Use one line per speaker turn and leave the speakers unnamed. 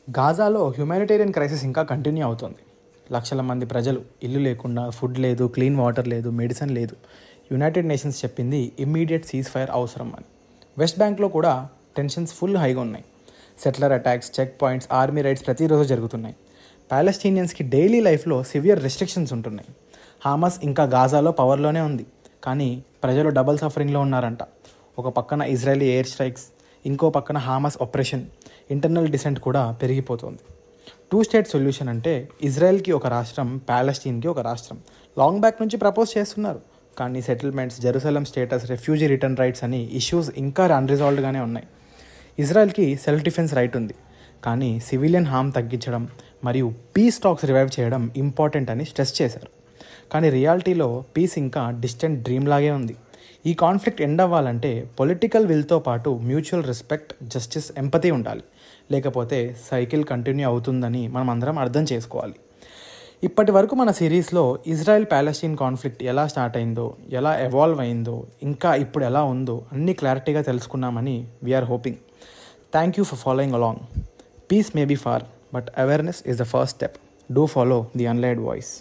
గాజాలో humanitarian crisis ఇంకా continue అవుతుంది. లక్షల మంది ప్రజలు ఇల్లు లేకుండా, ఫుడ్ లేదు, క్లీన్ వాటర్ లేదు, మెడిసిన్ లేదు. యునైటెడ్ నేషన్స్ చెప్పింది ఇమ్మీడియట్ సీజ్ ఫైర్ అవసరం అని. వెస్ట్ బ్యాంక్లో కూడా టెన్షన్స్ ఫుల్ హైగా ఉన్నాయి. Settler attacks, checkpoints, army raids ప్రతిరోజు జరుగుతున్నాయి. ప్యాలెస్టీనియన్స్కి డైలీ లైఫ్లో సివియర్ రెస్ట్రిక్షన్స్ ఉంటున్నాయి. హామస్ ఇంకా గాజాలో పవర్లోనే ఉంది, కానీ ప్రజలు డబల్ సఫరింగ్లో ఉన్నారంట. ఒక పక్కన ఇజ్రాయలీ ఎయిర్ స్ట్రైక్స్, ఇంకో పక్కన హామస్ ఆపరేషన్, ఇంటర్నల్ డిసెంట్ కూడా పెరిగిపోతుంది. 2 స్టేట్ సొల్యూషన్ అంటే ఇజ్రాయెల్కి ఒక రాష్ట్రం, ప్యాలెస్టీన్కి ఒక రాష్ట్రం లాంగ్ బ్యాక్ నుంచి ప్రపోజ్ చేస్తున్నారు. కానీ settlements, Jerusalem status, refugee return rights అని ఇష్యూస్ ఇంకా అన్రిజాల్వ్డ్గానే ఉన్నాయి. ఇజ్రాయెల్కి సెల్ఫ్ డిఫెన్స్ రైట్ ఉంది, కానీ సివిలియన్ హామ్ తగ్గించడం మరియు పీస్ టాక్స్ రివైవ్ చేయడం ఇంపార్టెంట్ అని స్ట్రెస్ చేశారు. కానీ రియాలిటీలో పీస్ ఇంకా డిస్టెంట్ డ్రీమ్ లాగే ఉంది. ఈ కాన్ఫ్లిక్ట్ ఎండ్ అవ్వాలంటే పొలిటికల్ విల్తో పాటు మ్యూచువల్ రెస్పెక్ట్, జస్టిస్, ఎంపతి ఉండాలి. లేకపోతే సైకిల్ కంటిన్యూ అవుతుందని మనం అందరం అర్థం చేసుకోవాలి. ఇప్పటి వరకు మన సిరీస్లో ఇజ్రాయెల్ ప్యాలెస్టీన్ కాన్ఫ్లిక్ట్ ఎలా స్టార్ట్ అయిందో, ఎలా ఎవాల్వ్ అయిందో, ఇంకా ఇప్పుడు ఎలా ఉందో అన్ని క్లారిటీగా తెలుసుకున్నామని we are hoping. Thank you for following along. Peace may be far, but awareness is the first step. Do follow the Unlied voice.